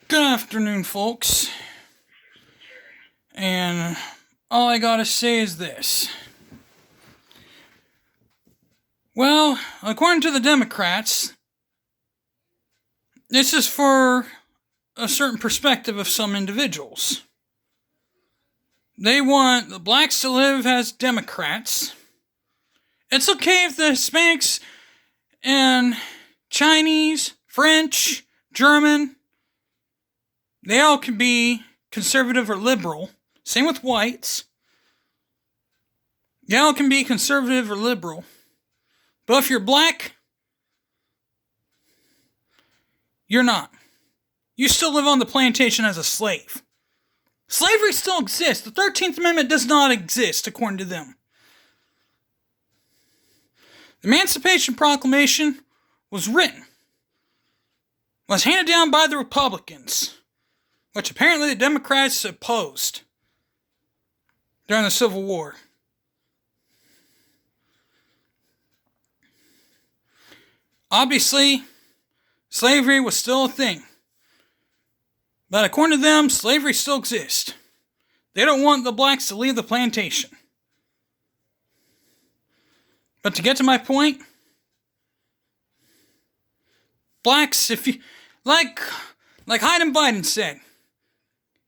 Good afternoon, folks. And all I gotta say is this. Well, according to the Democrats, this is for a certain perspective of some individuals. They want the blacks to live as Democrats. It's okay if the Hispanics and Chinese, French, German, they all can be conservative or liberal. Same with whites. They all can be conservative or liberal. But if you're black, you're not. You still live on the plantation as a slave. Slavery still exists. The 13th Amendment does not exist, according to them. The Emancipation Proclamation was handed down by the Republicans, which apparently the Democrats opposed during the Civil War. Obviously, slavery was still a thing. But according to them, slavery still exists. They don't want the blacks to leave the plantation. But to get to my point, blacks, if you like Hayden Biden said,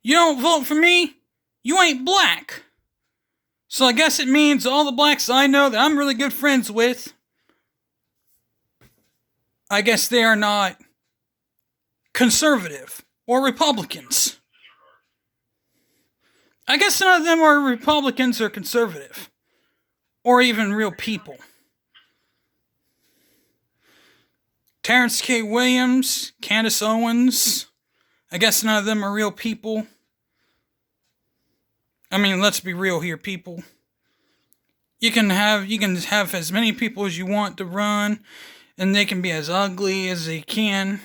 you don't vote for me, you ain't black. So I guess it means all the blacks I know that I'm really good friends with, I guess they are not conservative or Republicans. I guess none of them are Republicans or conservative, or even real people. Terrence K. Williams, Candace Owens, I guess none of them are real people. I mean, let's be real here, people. You can have as many people as you want to run, and they can be as ugly as they can.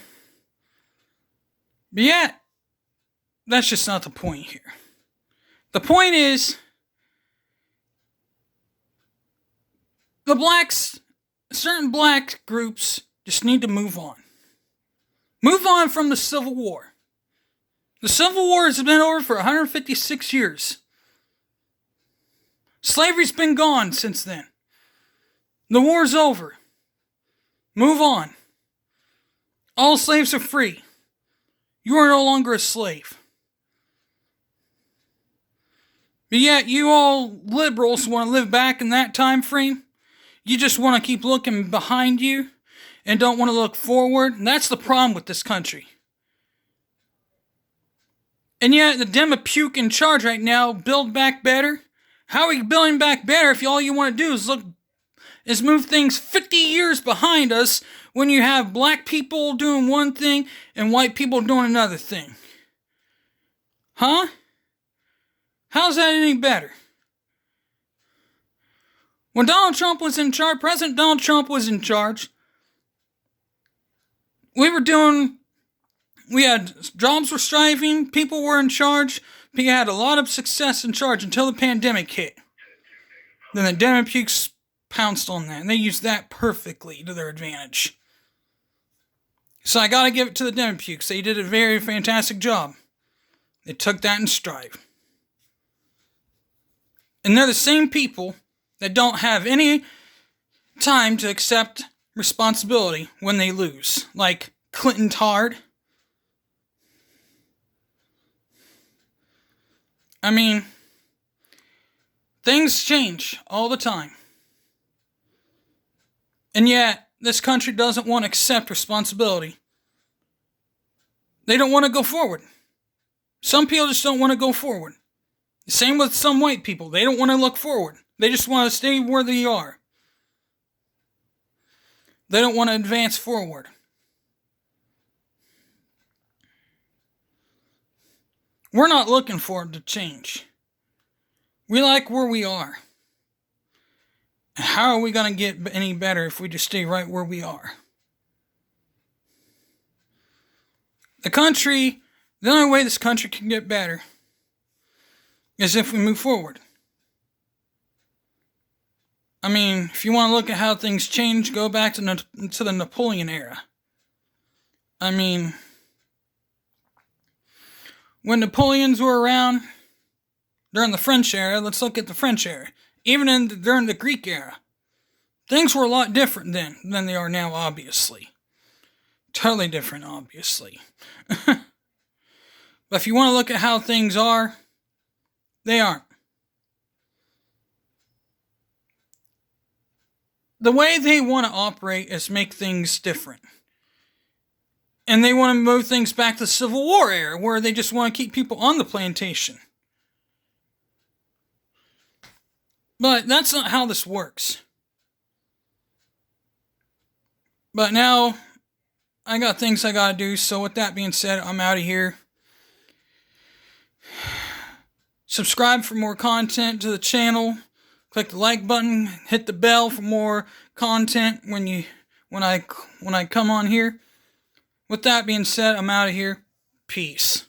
But yet, that's just not the point here. The point is, the blacks, certain black groups, just need to move on. Move on from the Civil War. The Civil War has been over for 156 years. Slavery's been gone since then. The war's over. Move on. All slaves are free. You are no longer a slave. But yet, you all liberals want to live back in that time frame. You just want to keep looking behind you and don't want to look forward. And that's the problem with this country. And yet, the Demo-puke in charge right now, Build Back Better. How are you building back better if all you want to do is move things 50 years behind us when you have black people doing one thing and white people doing another thing? Huh? How's that any better? When Donald Trump was in charge, President Donald Trump was in charge, jobs were striving, people were in charge, people had a lot of success in charge until the pandemic hit. Then the Demo-pukes pounced on that, and they used that perfectly to their advantage. So I gotta give it to the Demo-pukes. They did a very fantastic job. They took that in stride. And they're the same people that don't have any time to accept responsibility when they lose. Like Clinton Tard. I mean, things change all the time. And yet, this country doesn't want to accept responsibility. They don't want to go forward. Some people just don't want to go forward. Same with some white people. They don't want to look forward. They just want to stay where they are. They don't want to advance forward. We're not looking forward to change. We like where we are. How are we going to get any better if we just stay right where we are? The only way this country can get better is if we move forward. I mean, if you want to look at how things change, go back to the Napoleon era. I mean, when Napoleons were around, during the French era, let's look at the French era, even during the Greek era, things were a lot different then than they are now, obviously. Totally different, obviously. But if you want to look at how things are, they aren't. The way they want to operate is make things different. And they want to move things back to the Civil War era, where they just want to keep people on the plantation. But that's not how this works. But now, I got things I gotta do, so with that being said, I'm out of here. Subscribe for more content to the channel. Click the like button, hit the bell for more content when I come on here. With that being said, I'm out of here. Peace.